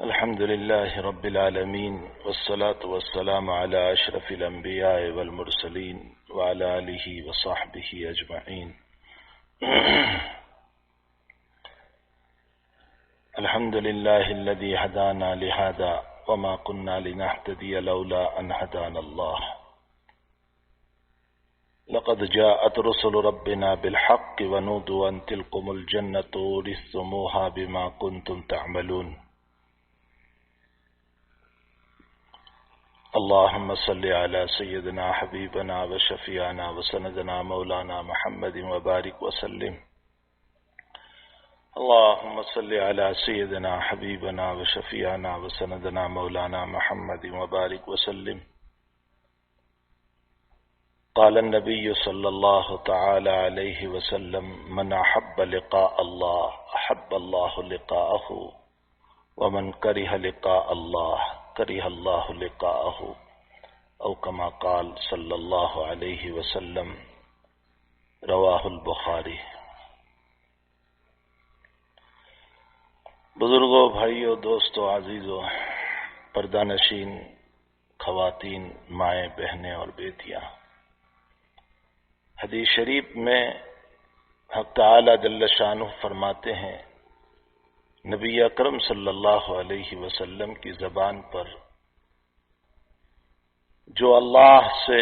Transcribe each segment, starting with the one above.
الحمد لله رب العالمين والصلاة والسلام على أشرف الأنبياء والمرسلين وعلى آله وصحبه أجمعين. الحمد لله الذي هدانا لهذا وما كنا لنهتدي لولا أن هدانا الله. لقد جاءت رسل ربنا بالحق ونودوا أن تلكم الجنة أورثتموها بما كنتم تعملون. اللهم صل على سيدنا حبيبنا وشفيعنا وسندنا مولانا محمد وبارك وسلم. اللهم صل على سيدنا حبيبنا وشفيعنا وسندنا مولانا محمد وبارك وسلم. قال النبي صلى الله تعالى عليه وسلم: من أحب لقاء الله أحب الله لقاءه ومن كره لقاء الله كره الله لقاءه، أو كما قال صلی اللہ علیہ وسلم. رواہ البخاری. بزرگوں، بھائیوں، دوستوں، عزیزوں، پردہ نشین خواتین، مائیں، بہنیں اور بیٹیاں، حدیث شریف میں حق تعالی جل شانہ فرماتے ہیں، نبی اکرم صلی اللہ علیہ وسلم کی زبان پر جو اللہ سے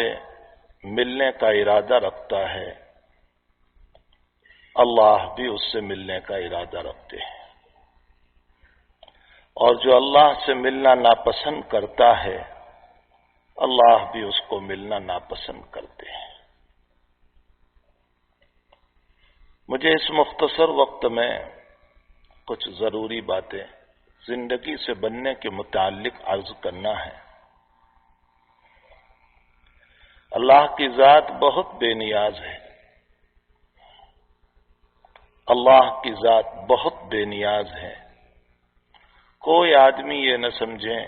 ملنے کا ارادہ رکھتا ہے، اللہ بھی اس سے ملنے کا ارادہ رکھتے ہیں، اور جو اللہ سے ملنا ناپسند کرتا ہے، اللہ بھی اس کو ملنا ناپسند کرتے ہیں. مجھے اس مختصر وقت میں کچھ ضروری باتیں زندگی سے بننے کے متعلق عرض کرنا ہے. اللہ کی ذات بہت بے نیاز ہے. اللہ کی ذات بہت بے نیاز ہے. کوئی آدمی یہ نہ سمجھے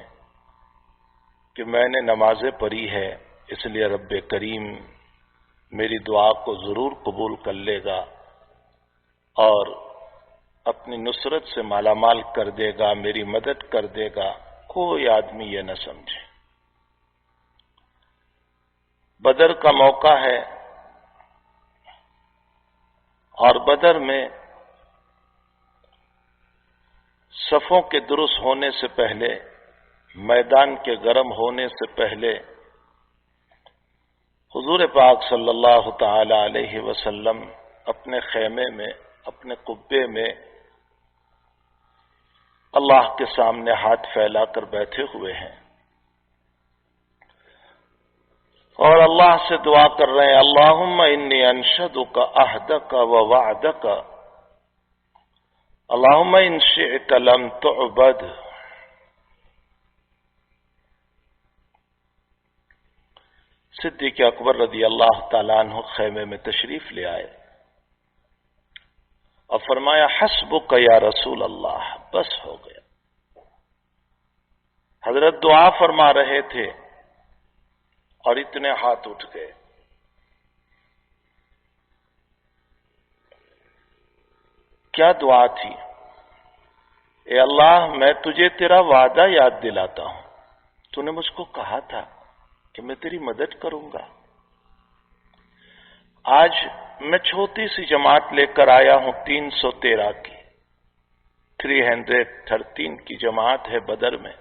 کہ میں نے نمازیں پڑھی ہے اس لیے رب کریم میری دعا کو ضرور قبول کر لے گا اور اپنی نصرت سے مالا مال کر دے گا، میری مدد کر دے گا. کوئی آدمی یہ نہ سمجھے. بدر کا موقع ہے اور بدر میں صفوں کے درست ہونے سے پہلے، میدان کے گرم ہونے سے پہلے، حضور پاک صلی اللہ تعالی علیہ وسلم اپنے خیمے میں، اپنے قبے میں اللہ کے سامنے ہاتھ پھیلا کر بیٹھے ہوئے ہیں اور اللہ سے دعا کر رہے ہیں: اللہم انی انشدک عہدک و وعدک، اللہم ان شئت لم تعبد. صدیق اکبر رضی اللہ تعالیٰ عنہ خیمے میں تشریف لے آئے اور فرمایا: حسبک یا رسول اللہ، بس ہو گیا. حضرت دعا فرما رہے تھے اور اتنے ہاتھ اٹھ گئے. کیا دعا تھی؟ اے اللہ، میں تجھے تیرا وعدہ یاد دلاتا ہوں. تو نے مجھ کو کہا تھا کہ میں تیری مدد کروں گا. آج میں چھوٹی سی جماعت لے کر آیا ہوں 313 کی، 313 کی جماعت ہے بدر میں.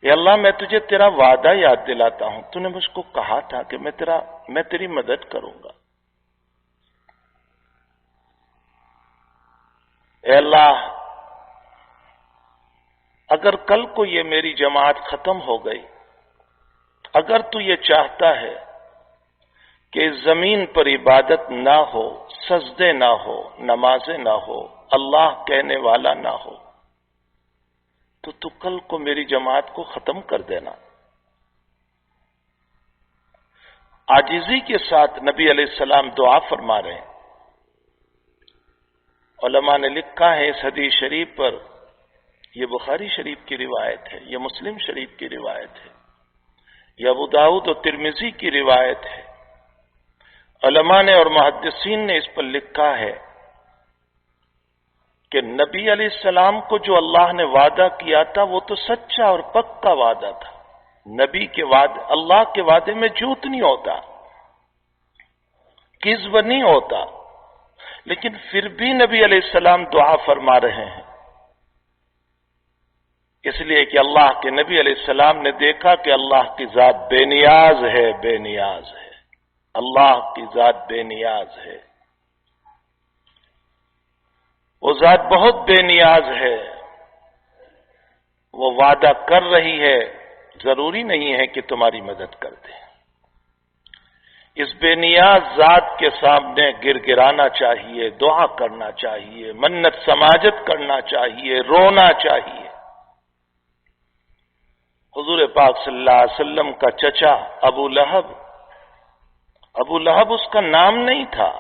اے اللہ، میں تجھے تیرا وعدہ یاد دلاتا ہوں. تو نے مجھ کو کہا تھا کہ میں تیری مدد کروں گا. اے اللہ، اگر کل کو یہ میری جماعت ختم ہو گئی، اگر تو یہ چاہتا ہے کہ زمین پر عبادت نہ ہو، سجدے نہ ہو، نمازیں نہ ہو، اللہ کہنے والا نہ ہو، تو کل کو میری جماعت کو ختم کر دینا. عاجزی کے ساتھ نبی علیہ السلام دعا فرما رہے ہیں. علماء نے لکھا ہے اس حدیث شریف پر، یہ بخاری شریف کی روایت ہے، یہ مسلم شریف کی روایت ہے، یہ ابو داؤد اور ترمذی کی روایت ہے. علماء نے اور محدثین نے اس پر لکھا ہے کہ نبی علیہ السلام کو جو اللہ نے وعدہ کیا تھا وہ تو سچا اور پکا وعدہ تھا. نبی کے وعدے، اللہ کے وعدے میں جھوٹ نہیں ہوتا، کذب نہیں ہوتا. لیکن پھر بھی نبی علیہ السلام دعا فرما رہے ہیں، اس لیے کہ اللہ کے نبی علیہ السلام نے دیکھا کہ اللہ کی ذات بے نیاز ہے، بے نیاز ہے. اللہ کی ذات بے نیاز ہے، وہ ذات بہت بے نیاز ہے. وہ وعدہ کر رہی ہے، ضروری نہیں ہے کہ تمہاری مدد کر دے. اس بے نیاز ذات کے سامنے گر گرانا چاہیے، دعا کرنا چاہیے، منت سماجت کرنا چاہیے، رونا چاہیے. حضور پاک صلی اللہ علیہ وسلم کا چچا ابو لہب اس کا نام نہیں تھا،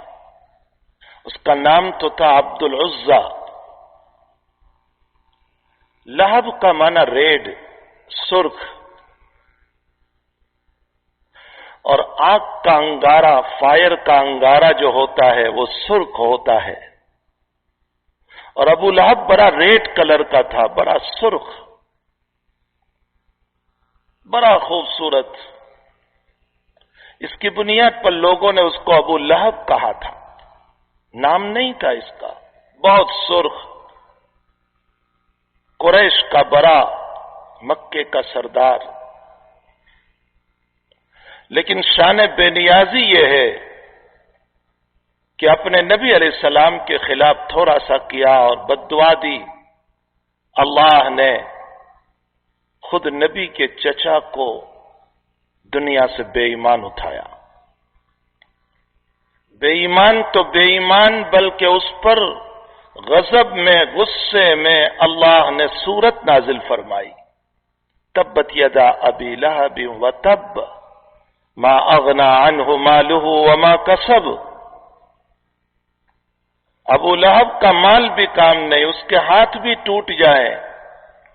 اس کا نام تو تھا عبد العزا. لہب کا معنی ریڈ، سرخ، اور آگ کا انگارہ، فائر کا انگارہ جو ہوتا ہے وہ سرخ ہوتا ہے. اور ابو لہب بڑا ریڈ کلر کا تھا، بڑا سرخ، بڑا خوبصورت. اس کی بنیاد پر لوگوں نے اس کو ابو لہب کہا تھا، نام نہیں تھا اس کا. بہت سرخ، قریش کا بڑا، مکے کا سردار. لیکن شان بے نیازی یہ ہے کہ اپنے نبی علیہ السلام کے خلاف تھوڑا سا کیا اور بد دعا دی. اللہ نے خود نبی کے چچا کو دنیا سے بے ایمان اٹھایا. بے ایمان تو بے ایمان، بلکہ اس پر غضب میں، غصے میں اللہ نے سورت نازل فرمائی. تبت یدا ابی لہب وتب ما اغنى عنه ماله وما کسب. ابو لہب کا مال بھی کام نہیں، اس کے ہاتھ بھی ٹوٹ جائیں،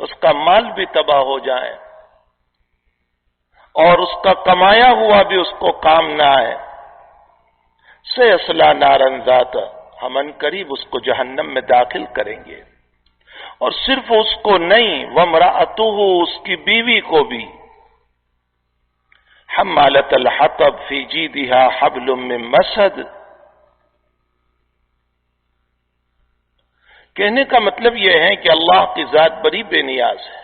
اس کا مال بھی تباہ ہو جائے، اور اس کا کمایا ہوا بھی اس کو کام نہ آئے. سیصلی نارا ذات، ہم ان قریب اس کو جہنم میں داخل کریں گے. اور صرف اس کو نہیں، وامرأتہ، اس کی بیوی کو بھی. حمالۃ الحطب فی جیدہا حبل من مسد. کہنے کا مطلب یہ ہے کہ اللہ کی ذات بڑی بے نیاز ہے.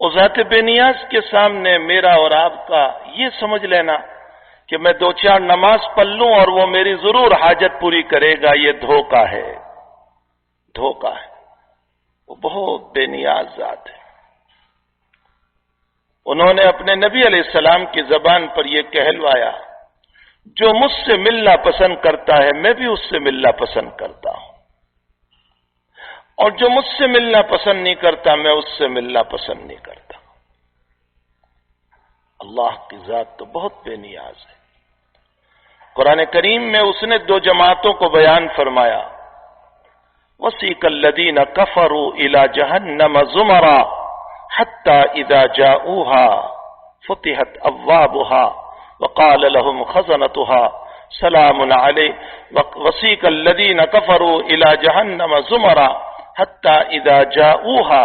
اور ذات بے نیاز کے سامنے میرا اور آپ کا یہ سمجھ لینا کہ میں 2-4 نماز پڑھ لوں اور وہ میری ضرور حاجت پوری کرے گا، یہ دھوکہ ہے، دھوکہ ہے. وہ بہت بے نیاز ذات ہے. انہوں نے اپنے نبی علیہ السلام کی زبان پر یہ کہلوایا، جو مجھ سے ملنا پسند کرتا ہے میں بھی اس سے ملنا پسند کرتا ہوں، اور جو مجھ سے ملنا پسند نہیں کرتا میں اس سے ملنا پسند نہیں کرتا. اللہ کی ذات تو بہت بے نیاز ہے. قرآن کریم میں اس نے 2 جماعتوں کو بیان فرمایا. وَسِيقَ الَّذِينَ كَفَرُوا إِلَى جَهَنَّمَ زُمَرًا حَتَّى إِذَا جَاءُوهَا فُتِحَتْ أَبْوَابُهَا وَقَالَ لَهُمْ خَزَنَتُهَا سَلَامٌ عَلَيْكُمْ. وَسِيقَ الَّذِينَ كَفَرُوا إِلَى جَهَنَّمَ زُمَرًا حَتَّى إِذَا جَاءُوهَا.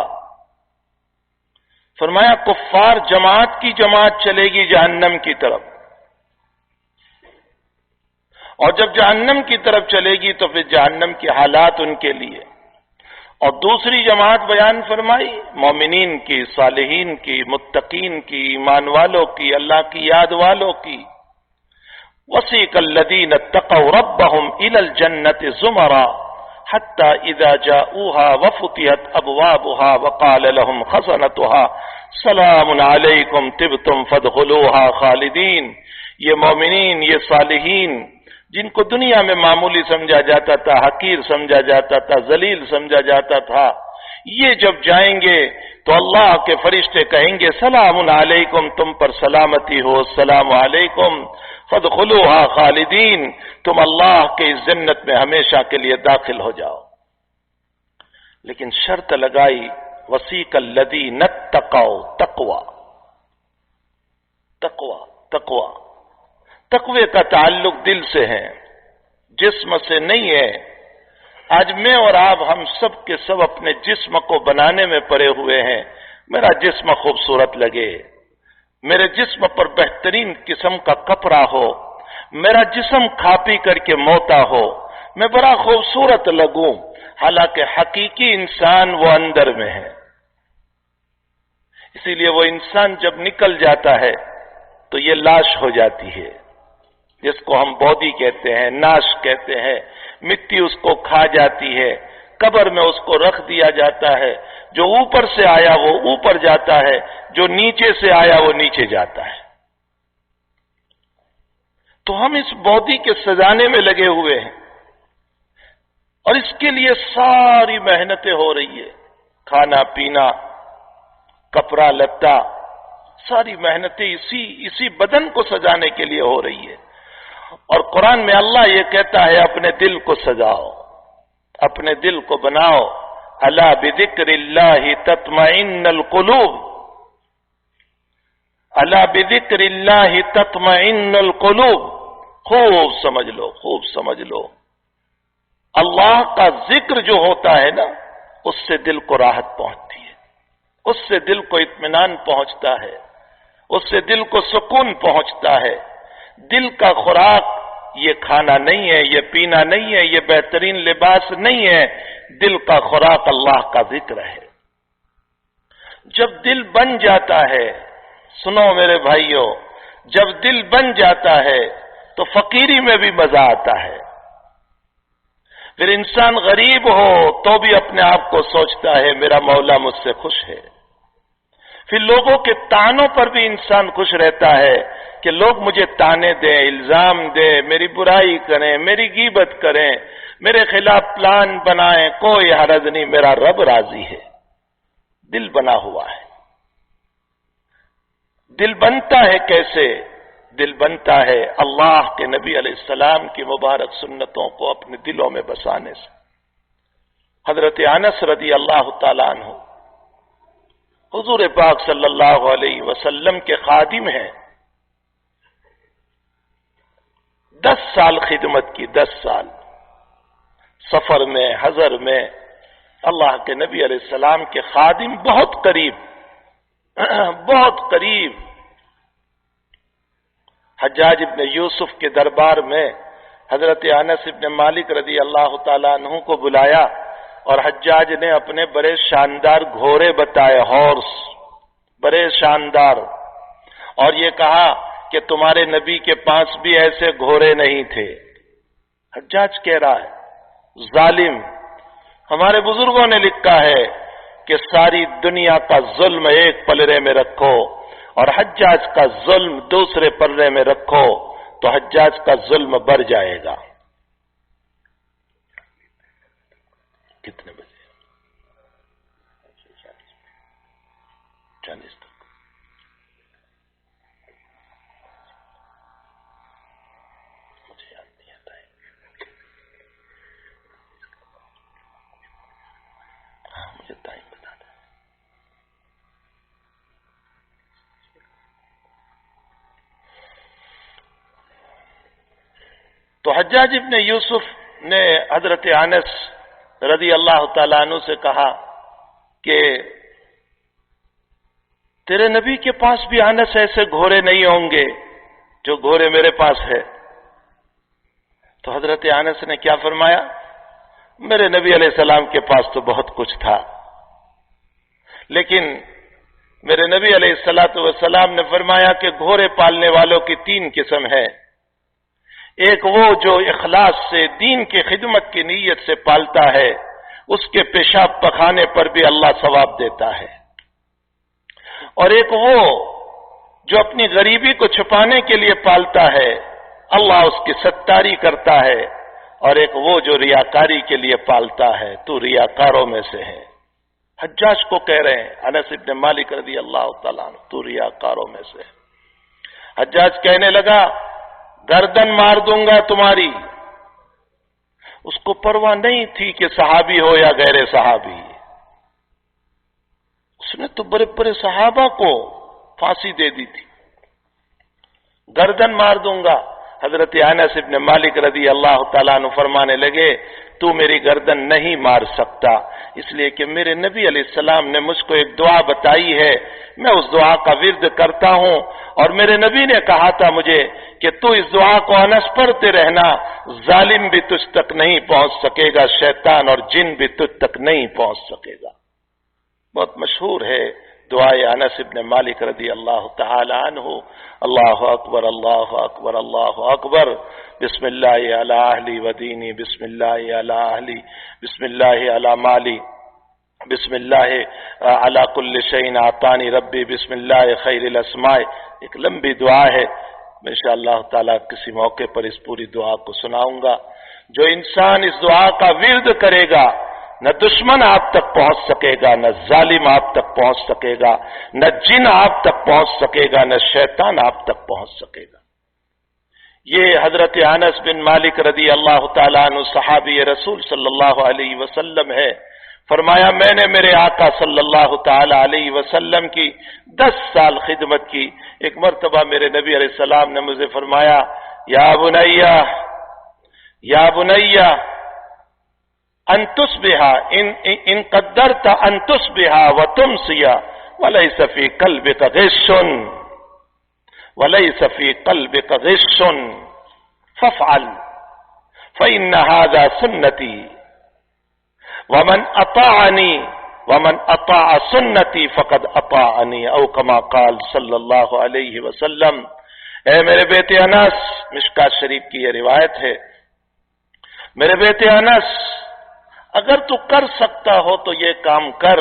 فرمایا کفار جماعت کی جماعت چلے گی جہنم کی طرف، اور جب جہنم کی طرف چلے گی تو پھر جہنم کے حالات ان کے لیے. اور دوسری جماعت بیان فرمائی مومنین کی، صالحین کی، متقین کی، ایمان والوں کی، اللہ کی یاد والوں کی. وَسِيقَ الَّذِينَ اتَّقَوْا رَبَّهُمْ إِلَى الْجَنَّةِ زُمَرًا حَتَّى إِذَا جَاءُوهَا وَفُتِحَتْ أَبْوَابُهَا وَقَالَ لَهُمْ خَزَنَتُهَا سَلَامٌ عَلَيْكُمْ طِبْتُمْ فَادْخُلُوهَا خَالِدِينَ. یہ مومنین، یہ صالحین جن کو دنیا میں معمولی سمجھا جاتا تھا، حقیر سمجھا جاتا تھا، ذلیل سمجھا جاتا تھا، یہ جب جائیں گے تو اللہ کے فرشتے کہیں گے سلام علیکم، تم پر سلامتی ہو، السلام علیکم، فادخلوها خالدین، تم اللہ کے اس جنت میں ہمیشہ کے لیے داخل ہو جاؤ. لیکن شرط لگائی وسیق الذین اتقوا، تقوی، تقوی، تقوی. تقوی کا تعلق دل سے ہے، جسم سے نہیں ہے. آج میں اور آپ ہم سب کے سب اپنے جسم کو بنانے میں پڑے ہوئے ہیں. میرا جسم خوبصورت لگے، میرے جسم پر بہترین قسم کا کپڑا ہو، میرا جسم کھا پی کر کے موتا ہو، میں بڑا خوبصورت لگوں، حالانکہ حقیقی انسان وہ اندر میں ہے. اسی لیے وہ انسان جب نکل جاتا ہے تو یہ لاش ہو جاتی ہے، جس کو ہم بودی کہتے ہیں، ناش کہتے ہیں. مٹی اس کو کھا جاتی ہے، قبر میں اس کو رکھ دیا جاتا ہے. جو اوپر سے آیا وہ اوپر جاتا ہے، جو نیچے سے آیا وہ نیچے جاتا ہے. تو ہم اس بودی کے سجانے میں لگے ہوئے ہیں، اور اس کے لیے ساری محنتیں ہو رہی ہے. کھانا پینا، کپڑا لتا، ساری محنتیں اسی بدن کو سجانے کے لیے ہو رہی ہے. اور قرآن میں اللہ یہ کہتا ہے اپنے دل کو سجاؤ، اپنے دل کو بناؤ. الا بذکر اللہ تطمئن القلوب، الا بذکر اللہ تطمئن القلوب. خوب سمجھ لو، خوب سمجھ لو. اللہ کا ذکر جو ہوتا ہے نا، اس سے دل کو راحت پہنچتی ہے، اس سے دل کو اطمینان پہنچتا ہے، اس سے دل کو سکون پہنچتا ہے. دل کا خوراک یہ کھانا نہیں ہے، یہ پینا نہیں ہے، یہ بہترین لباس نہیں ہے. دل کا خوراک اللہ کا ذکر ہے. جب دل بن جاتا ہے، سنو میرے بھائیوں، جب دل بن جاتا ہے تو فقیری میں بھی مزہ آتا ہے. پھر انسان غریب ہو تو بھی اپنے آپ کو سوچتا ہے میرا مولا مجھ سے خوش ہے. پھر لوگوں کے تانوں پر بھی انسان خوش رہتا ہے کہ لوگ مجھے تانے دیں، الزام دیں، میری برائی کریں، میری غیبت کریں، میرے خلاف پلان بنائیں، کوئی حرج نہیں، میرا رب راضی ہے. دل بنا ہوا ہے. دل بنتا ہے کیسے؟ دل بنتا ہے اللہ کے نبی علیہ السلام کی مبارک سنتوں کو اپنے دلوں میں بسانے سے. حضرت انس رضی اللہ تعالیٰ عنہ حضور پاک صلی اللہ علیہ وسلم کے خادم ہیں. 10 سال خدمت کی، 10 سال سفر میں، حضر میں، اللہ کے نبی علیہ السلام کے خادم، بہت قریب، بہت قریب. حجاج ابن یوسف کے دربار میں حضرت انس ابن مالک رضی اللہ تعالیٰ عنہ کو بلایا، اور حجاج نے اپنے بڑے شاندار گھوڑے بتائے، ہارس، بڑے شاندار، اور یہ کہا کہ تمہارے نبی کے پاس بھی ایسے گھوڑے نہیں تھے. حجاج کہہ رہا ہے ظالم، ہمارے بزرگوں نے لکھا ہے کہ ساری دنیا کا ظلم ایک پلڑے میں رکھو اور حجاج کا ظلم دوسرے پلڑے میں رکھو تو حجاج کا ظلم بڑھ جائے گا. کتنے بجے؟ 40 تک. مجھے یاد نہیں آتا ہے. ہاں مجھے ٹائم بتا دیں. تو حجاج ابن یوسف نے حضرت انس رضی اللہ تعالیٰ عنہ سے کہا کہ تیرے نبی کے پاس بھی انس ایسے گھوڑے نہیں ہوں گے جو گھوڑے میرے پاس ہے. تو حضرت انس نے کیا فرمایا؟ میرے نبی علیہ السلام کے پاس تو بہت کچھ تھا، لیکن میرے نبی علیہ السلام نے فرمایا کہ گھوڑے پالنے والوں کی 3 قسم ہے. ایک وہ جو اخلاص سے دین کی خدمت کی نیت سے پالتا ہے، اس کے پیشاب پخانے پر بھی اللہ ثواب دیتا ہے. اور ایک وہ جو اپنی غریبی کو چھپانے کے لیے پالتا ہے، اللہ اس کی ستاری کرتا ہے. اور ایک وہ جو ریاکاری کے لیے پالتا ہے، تو ریاکاروں میں سے ہے. حجاج کو کہہ رہے ہیں انس ابن مالک رضی اللہ تعالیٰ عنہ، تو ریاکاروں میں سے ہے. حجاج کہنے لگا گردن مار دوں گا تمہاری. اس کو پرواہ نہیں تھی کہ صحابی ہو یا غیر صحابی. اس نے تو بڑے بڑے صحابہ کو پھانسی دے دی تھی. گردن مار دوں گا. حضرت انس ابن مالک رضی اللہ تعالیٰ عنہ فرمانے لگے تو میری گردن نہیں مار سکتا، اس لیے کہ میرے نبی علیہ السلام نے مجھ کو ایک دعا بتائی ہے، میں اس دعا کا ورد کرتا ہوں، اور میرے نبی نے کہا تھا مجھے کہ تو اس دعا کو انس پڑھتے رہنا، ظالم بھی تجھ تک نہیں پہنچ سکے گا، شیطان اور جن بھی تجھ تک نہیں پہنچ سکے گا۔ بہت مشہور ہے دعائے انس ابن مالک رضی اللہ تعالی عنہ، اللہ اکبر اللہ اکبر اللہ اکبر، بسم اللہ علی اہلی و دینی، بسم اللہ علی اہلی، بسم اللہ علی مالی، بسم اللہ علی کل شیء اعطانی ربی، بسم اللہ خیر الاسماء۔ ایک لمبی دعا ہے، میں انشاءاللہ تعالی کسی موقع پر اس پوری دعا کو سناؤں گا۔ جو انسان اس دعا کا ورد کرے گا، نہ دشمن آپ تک پہنچ سکے گا، نہ ظالم آپ تک پہنچ سکے گا، نہ جن آپ تک پہنچ سکے گا، نہ شیطان آپ تک پہنچ سکے گا۔ یہ حضرت انس بن مالک رضی اللہ تعالیٰ عنہ صحابی رسول صلی اللہ علیہ وسلم ہے۔ فرمایا میں نے میرے آقا صلی اللہ تعالیٰ علیہ وسلم کی 10 سال خدمت کی۔ ایک مرتبہ میرے نبی علیہ السلام نے مجھے فرمایا یا بنیا یا بنیا ان تصبح ان قدرت ان تصبح وتمسي وليس في قلبك غش وليس في قلبك غش فافعل فإن هذا سنتي ومن اطاع سنتي فقد اطاعني، او كما قال صلی اللہ علیہ وسلم۔ اے میرے بیٹے انس، مشکات شریف کی یہ روایت ہے، میرے بیٹے انس اگر تو کر سکتا ہو تو یہ کام کر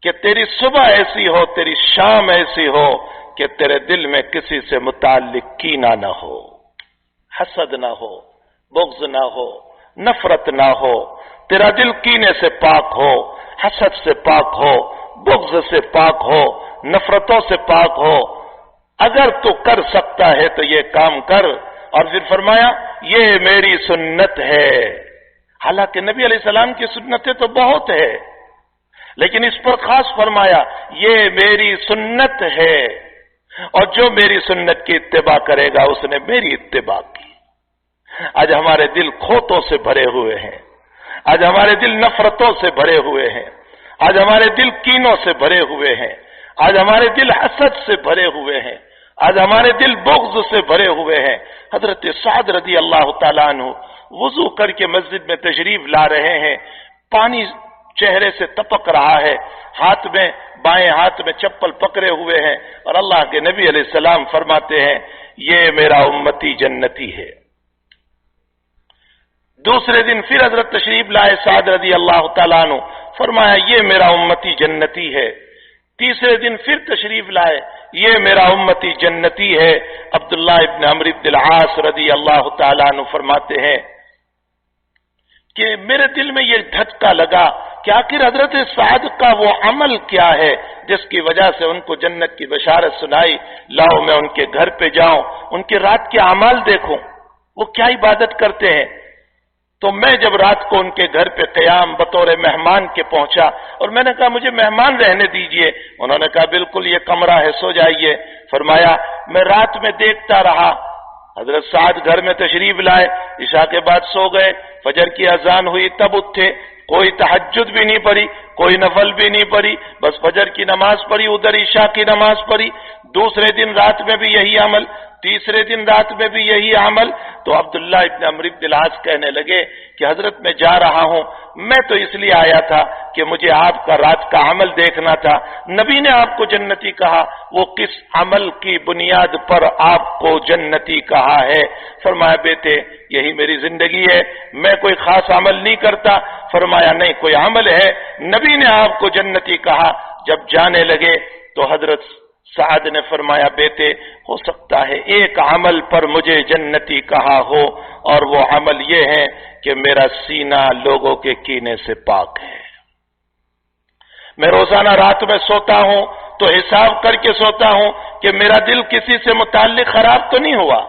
کہ تیری صبح ایسی ہو، تیری شام ایسی ہو کہ تیرے دل میں کسی سے متعلق کینہ نہ ہو، حسد نہ ہو، بغض نہ ہو، نفرت نہ ہو، تیرا دل کینے سے پاک ہو، حسد سے پاک ہو، بغض سے پاک ہو، نفرتوں سے پاک ہو۔ اگر تو کر سکتا ہے تو یہ کام کر۔ اور پھر فرمایا یہ میری سنت ہے۔ حالانکہ نبی علیہ السلام کی سنتیں تو بہت ہے، لیکن اس پر خاص فرمایا یہ میری سنت ہے، اور جو میری سنت کی اتباع کرے گا اس نے میری اتباع کی۔ آج ہمارے دل کھوتوں سے بھرے ہوئے ہیں، آج ہمارے دل نفرتوں سے بھرے ہوئے ہیں، آج ہمارے دل کینوں سے بھرے ہوئے ہیں، آج ہمارے دل حسد سے بھرے ہوئے ہیں، آج ہمارے دل بغض سے بھرے ہوئے ہیں۔ حضرت سعد رضی اللہ تعالیٰ عنہ وضو کر کے مسجد میں تشریف لا رہے ہیں، پانی چہرے سے ٹپک رہا ہے، ہاتھ میں بائیں ہاتھ میں چپل پکڑے ہوئے ہیں، اور اللہ کے نبی علیہ السلام فرماتے ہیں یہ میرا امتی جنتی ہے۔ دوسرے دن پھر حضرت تشریف لائے سعد رضی اللہ تعالیٰ عنہ، فرمایا یہ میرا امتی جنتی ہے۔ تیسرے دن پھر تشریف لائے، یہ میرا امتی جنتی ہے۔ عبداللہ ابن عمرو بن العاص رضی اللہ تعالیٰ عنہ فرماتے ہیں کہ میرے دل میں یہ دھچکا لگا کہ آخر حضرت سعد کا وہ عمل کیا ہے جس کی وجہ سے ان کو جنت کی بشارت سنائی۔ لاؤ میں ان کے گھر پہ جاؤں، ان کے رات کے اعمال دیکھوں، وہ کیا عبادت کرتے ہیں۔ تو میں جب رات کو ان کے گھر پہ قیام بطور مہمان کے پہنچا، اور میں نے کہا مجھے مہمان رہنے دیجئے، انہوں نے کہا بالکل یہ کمرہ ہے، سو جائیے۔ فرمایا میں رات میں دیکھتا رہا، حضرت سعد گھر میں تشریف لائے، عشاء کے بعد سو گئے، فجر کی اذان ہوئی تب اٹھے، کوئی تہجد بھی نہیں پڑھی، کوئی نفل بھی نہیں پڑھی، بس فجر کی نماز پڑھی، ادھر عشاء کی نماز پڑھی۔ دوسرے دن رات میں بھی یہی عمل، تیسرے دن رات میں بھی یہی عمل۔ تو عبداللہ ابن عمرو بن العاص کہنے لگے کہ حضرت میں جا رہا ہوں، میں تو اس لیے آیا تھا کہ مجھے آپ کا رات کا عمل دیکھنا تھا، نبی نے آپ کو جنتی کہا، وہ کس عمل کی بنیاد پر آپ کو جنتی کہا ہے؟ فرمایا بیٹے یہی میری زندگی ہے، میں کوئی خاص عمل نہیں کرتا۔ فرمایا نہیں کوئی عمل ہے، نبی نے آپ کو جنتی کہا۔ جب جانے لگے تو حضرت سعد نے فرمایا بیٹے ہو سکتا ہے ایک عمل پر مجھے جنتی کہا ہو، اور وہ عمل یہ ہے کہ میرا سینہ لوگوں کے کینے سے پاک ہے۔ میں روزانہ رات میں سوتا ہوں تو حساب کر کے سوتا ہوں کہ میرا دل کسی سے متعلق خراب تو نہیں ہوا،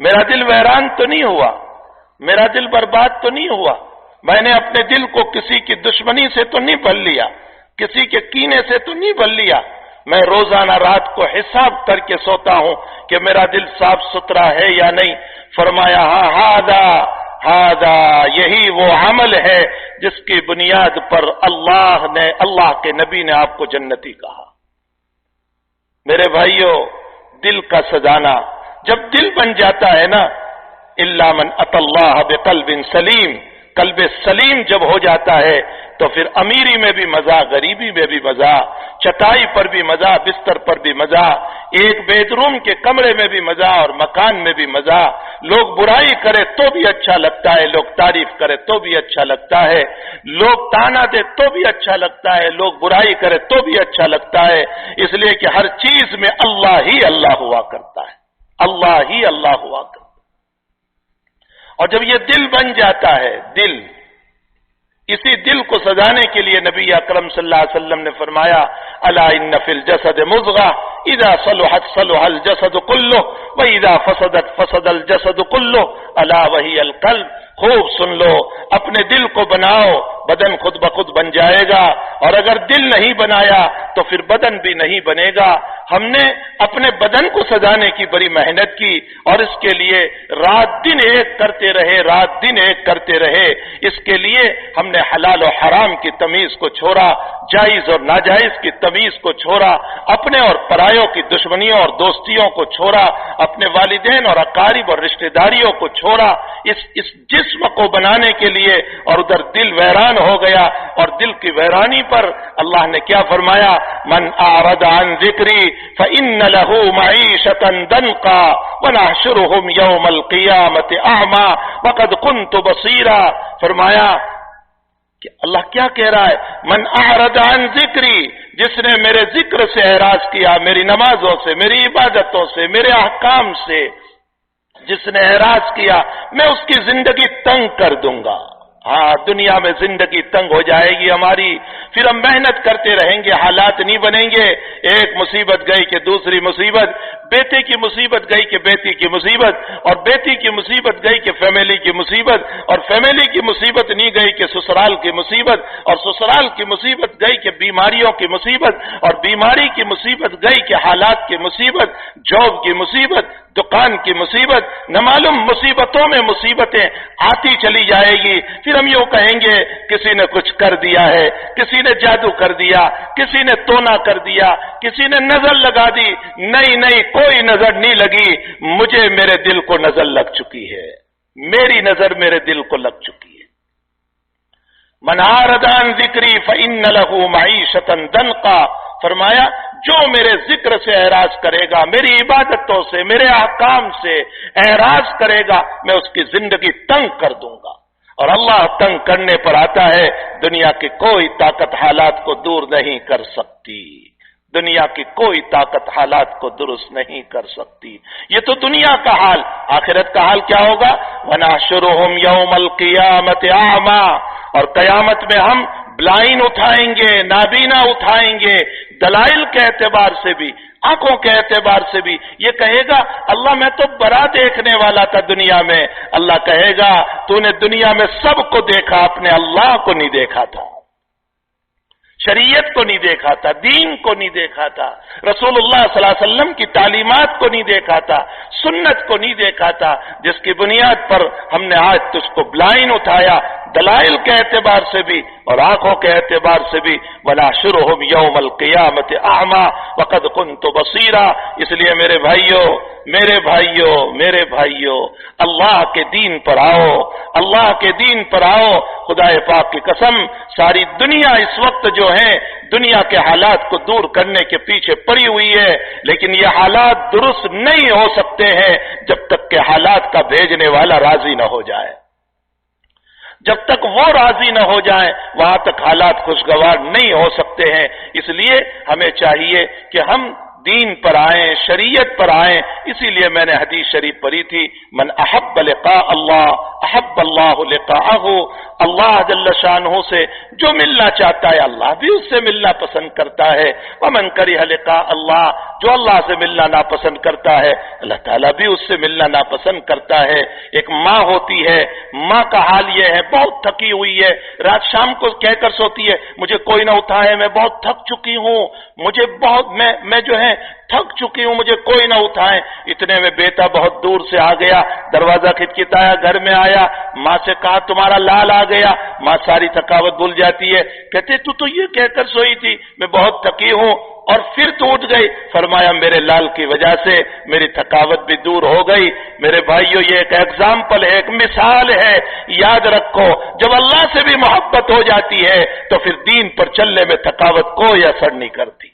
میرا دل ویران تو نہیں ہوا، میرا دل برباد تو نہیں ہوا، میں نے اپنے دل کو کسی کی دشمنی سے تو نہیں بھر لیا، کسی کے کینے سے تو نہیں بھر لیا۔ میں روزانہ رات کو حساب کر کے سوتا ہوں کہ میرا دل صاف ستھرا ہے یا نہیں. فرمایا ہاذا یہی وہ عمل ہے جس کی بنیاد پر اللہ کے نبی نے آپ کو جنتی کہا. میرے بھائیوں، دل کا سجانا، جب دل بن جاتا ہے نا، الا من اتى اللہ بقلب سلیم، قلب سلیم جب ہو جاتا ہے تو پھر امیری میں بھی مزہ، غریبی میں بھی مزہ، چٹائی پر بھی مزہ، بستر پر بھی مزہ، ایک بیڈ روم کے کمرے میں بھی مزہ اور مکان میں بھی مزہ. لوگ برائی کرے تو بھی اچھا لگتا ہے، لوگ تعریف کرے تو بھی اچھا لگتا ہے، لوگ تانا دے تو بھی اچھا لگتا ہے، لوگ برائی کرے تو بھی اچھا لگتا ہے. اس لیے کہ ہر چیز میں اللہ ہی اللہ ہوا کرتا ہے، اللہ ہی اللہ ہوا کرتا ہے. اور جب یہ دل بن جاتا ہے، اسی دل کو سجانے کے لیے نبی اکرم صلی اللہ علیہ وسلم نے فرمایا الا ان فی الجسد مضغہ اذا صلحت صلح الجسد کلہ واذا فسدت فسد الجسد کلہ الا وہی القلب. خوب سن لو، اپنے دل کو بناؤ، بدن خود بخود بن جائے گا، اور اگر دل نہیں بنایا تو پھر بدن بھی نہیں بنے گا. ہم نے اپنے بدن کو سجانے کی بڑی محنت کی اور اس کے لیے رات دن ایک کرتے رہے. اس کے لیے ہم نے حلال و حرام کی تمیز کو چھوڑا، جائز اور ناجائز کی تمیز کو چھوڑا، اپنے اور پرایوں کی دشمنیوں اور دوستیوں کو چھوڑا، اپنے والدین اور اقارب اور رشتہ داریوں کو چھوڑا اس جسم کو بنانے کے لیے. اور ادھر دل ویران ہو گیا، اور دل کی ویرانی پر اللہ نے کیا فرمایا؟ من اعرض عن ذکری فإن له معیشة ضنکا ونحشرهم یوم القیامة اعمی وقد كنت بصیرا. فرمایا کہ اللہ کیا کہہ رہا ہے؟ من اعرض عن ذکری، جس نے میرے ذکر سے اعراض کیا، میری نمازوں سے، میری عبادتوں سے، میرے احکام سے جس نے اعراض کیا، میں اس کی زندگی تنگ کر دوں گا. ہاں، دنیا میں زندگی تنگ ہو جائے گی ہماری، پھر ہم محنت کرتے رہیں گے، حالات نہیں بنیں گے. ایک مصیبت گئی کہ دوسری مصیبت، بیٹے کی مصیبت گئی کہ بیٹی کی مصیبت، اور بیٹی کی مصیبت گئی کہ فیملی کی مصیبت، اور فیملی کی مصیبت نہیں گئی کہ سسرال کی مصیبت، اور سسرال کی مصیبت گئی کہ بیماریوں کی مصیبت، اور بیماری کی مصیبت گئی کہ حالات کی مصیبت، جاب کی مصیبت، دکان کی مصیبت، نہ معلوم مصیبتوں میں مصیبتیں آتی چلی جائے گی. پھر ہم یوں کہیں گے کسی نے کچھ کر دیا ہے، کسی نے جادو کر دیا، کسی نے تونا کر دیا، کسی نے نظر لگا دی. نہیں، کوئی نظر نہیں لگی، مجھے میرے دل کو نظر لگ چکی ہے، میری نظر میرے دل کو لگ چکی ہے. من اعرض عن ذکری فإن له معیشة ضنکا. فرمایا جو میرے ذکر سے اعراض کرے گا، میری عبادتوں سے، میرے احکام سے اعراض کرے گا، میں اس کی زندگی تنگ کر دوں گا. اور اللہ تنگ کرنے پر آتا ہے، دنیا کی کوئی طاقت حالات کو دور نہیں کر سکتی، دنیا کی کوئی طاقت حالات کو درست نہیں کر سکتی. یہ تو دنیا کا حال. آخرت کا حال کیا ہوگا؟ وَنَحْشُرُهُمْ يَوْمَ الْقِيَامَةِ أَعْمَى. اور قیامت میں ہم بلائن اٹھائیں گے، نابینا اٹھائیں گے، دلائل کے اعتبار سے بھی، آنکھوں کے اعتبار سے بھی. یہ کہے گا اللہ میں تو بڑا دیکھنے والا تھا دنیا میں. اللہ کہے گا تو نے دنیا میں سب کو دیکھا، اپنے اللہ کو نہیں دیکھا تھا، شریعت کو نہیں دیکھا تھا، دین کو نہیں دیکھا تھا، رسول اللہ صلی اللہ علیہ وسلم کی تعلیمات کو نہیں دیکھا تھا، سنت کو نہیں دیکھا تھا، جس کی بنیاد پر ہم نے آج تجھ کو بلائن اٹھایا، دلائل کے اعتبار سے بھی اور آنکھوں کے اعتبار سے بھی. وَنَحْشُرُهُمْ يَوْمَ الْقِيَامَةِ أَعْمَى وَقَدْ كُنْتُ بَصِيرًا. اس لیے میرے بھائیوں اللہ کے دین پر آؤ، اللہ کے دین پر آؤ. خدا پاک کی قسم ساری دنیا اس وقت جو ہے دنیا کے حالات کو دور کرنے کے پیچھے پڑی ہوئی ہے، لیکن یہ حالات درست نہیں ہو سکتے ہیں جب تک کہ حالات کا بھیجنے والا راضی نہ ہو جائے. جب تک وہ راضی نہ ہو جائیں وہاں تک حالات خوشگوار نہیں ہو سکتے ہیں. اس لیے ہمیں چاہیے کہ ہم دین پر آئیں، شریعت پر آئیں. اسی لیے میں نے حدیث شریف پڑھی تھی، من احب لقاء اللہ احب اللہ لقاءہ. اللہ جل شانہ سے جو ملنا چاہتا ہے اللہ بھی اس سے ملنا پسند کرتا ہے. ومن کرہ لقاء اللہ، جو اللہ سے ملنا ناپسند کرتا ہے اللہ تعالیٰ بھی اس سے ملنا ناپسند کرتا ہے۔ ایک ماں ہوتی ہے، ماں کا حال یہ ہے بہت تھکی ہوئی ہے، رات شام کو کہہ کر سوتی ہے مجھے کوئی نہ اٹھائے، میں بہت تھک چکی ہوں، مجھے بہت میں جو ہے تھک چکی ہوں، مجھے کوئی نہ اٹھائے۔ اتنے میں بیٹا بہت دور سے آ گیا، دروازہ کھٹکھٹایا، گھر میں آیا، ماں سے کہا تمہارا لال آ گیا۔ ماں ساری تھکاوٹ بھول جاتی ہے، کہتے تو یہ کہہ کر سوئی تھی میں بہت تھکی ہوں اور پھر تو اٹھ گئی۔ فرمایا میرے لال کی وجہ سے میری تھکاوٹ بھی دور ہو گئی۔ میرے بھائیو یہ ایک ایگزامپل ہے، ایک مثال ہے، یاد رکھو جب اللہ سے بھی محبت ہو جاتی ہے تو پھر دین پر چلنے میں تھکاوٹ کوئی اثر نہیں کرتی،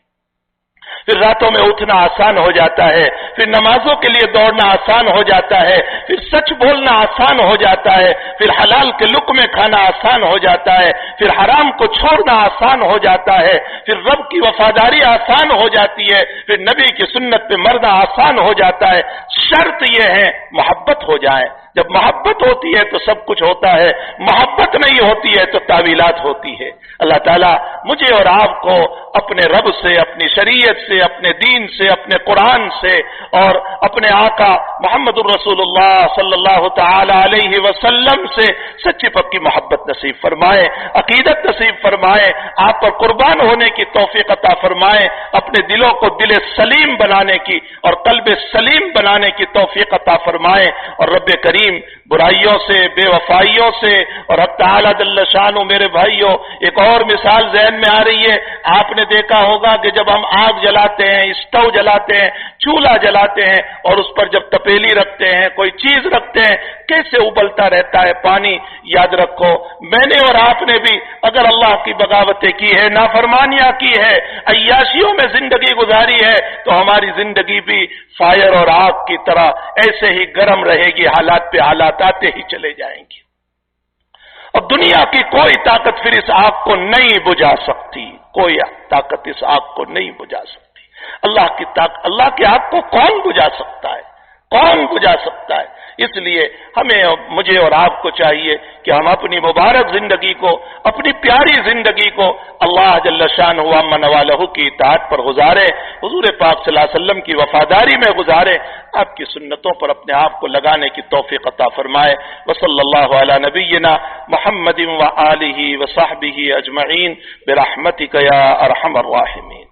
پھر راتوں میں اٹھنا آسان ہو جاتا ہے، پھر نمازوں کے لیے دوڑنا آسان ہو جاتا ہے، پھر سچ بولنا آسان ہو جاتا ہے، پھر حلال کے لقمے کھانا آسان ہو جاتا ہے، پھر حرام کو چھوڑنا آسان ہو جاتا ہے، پھر رب کی وفاداری آسان ہو جاتی ہے، پھر نبی کی سنت پہ مرنا آسان ہو جاتا ہے۔ شرط یہ ہے محبت ہو جائے، جب محبت ہوتی ہے تو سب کچھ ہوتا ہے، محبت نہیں ہوتی ہے تو تعویلات ہوتی ہے۔ اللہ تعالیٰ مجھے اور آپ کو اپنے رب سے، اپنی شریعت سے، اپنے دین سے، اپنے قرآن سے اور اپنے آقا محمد الرسول اللہ صلی اللہ تعالی علیہ وسلم سے سچی پکی محبت نصیب فرمائے، عقیدت نصیب فرمائے، آپ پر قربان ہونے کی توفیق عطا فرمائے، اپنے دلوں کو دل سلیم بنانے کی اور قلب سلیم بنانے کی توفیق عطا فرمائے، اور رب کریم برائیوں سے، بے وفائیوں سے اور حق تعالی جل شانہ میرے بھائیوں ایک اور مثال ذہن میں آ رہی ہے۔ آپ نے دیکھا ہوگا کہ جب ہم آگ جلاتے ہیں، اسٹو جلاتے ہیں، چولہا جلاتے ہیں اور اس پر جب تپیلی رکھتے ہیں، کوئی چیز رکھتے ہیں، کیسے ابلتا رہتا ہے پانی۔ یاد رکھو میں نے اور آپ نے بھی اگر اللہ کی بغاوتیں کی ہے، نافرمانیاں کی ہے، عیاشیوں میں زندگی گزاری ہے تو ہماری زندگی بھی فائر اور آگ کی طرح ایسے ہی گرم رہے گی، حالات پہ حالات آتے ہی چلے جائیں گے، اور دنیا کی کوئی طاقت پھر اس آگ کو نہیں بجھا سکتی، کوئی طاقت اس آگ کو نہیں بجھا سکتی۔ اللہ کی آگ کو کون بجھا سکتا ہے؟ کون بجھا سکتا ہے؟ اس لیے مجھے اور آپ کو چاہیے کہ ہم اپنی مبارک زندگی کو، اپنی پیاری زندگی کو اللہ جل شانہ ومن والہ کی اطاعت پر گزارے، حضور پاک صلی اللہ علیہ وسلم کی وفاداری میں گزارے، آپ کی سنتوں پر اپنے آپ کو لگانے کی توفیق عطا فرمائے۔ وصلی اللہ علی نبینا محمد وآلہ وصحبہ اجمعین برحمتک یا ارحم الراحمین۔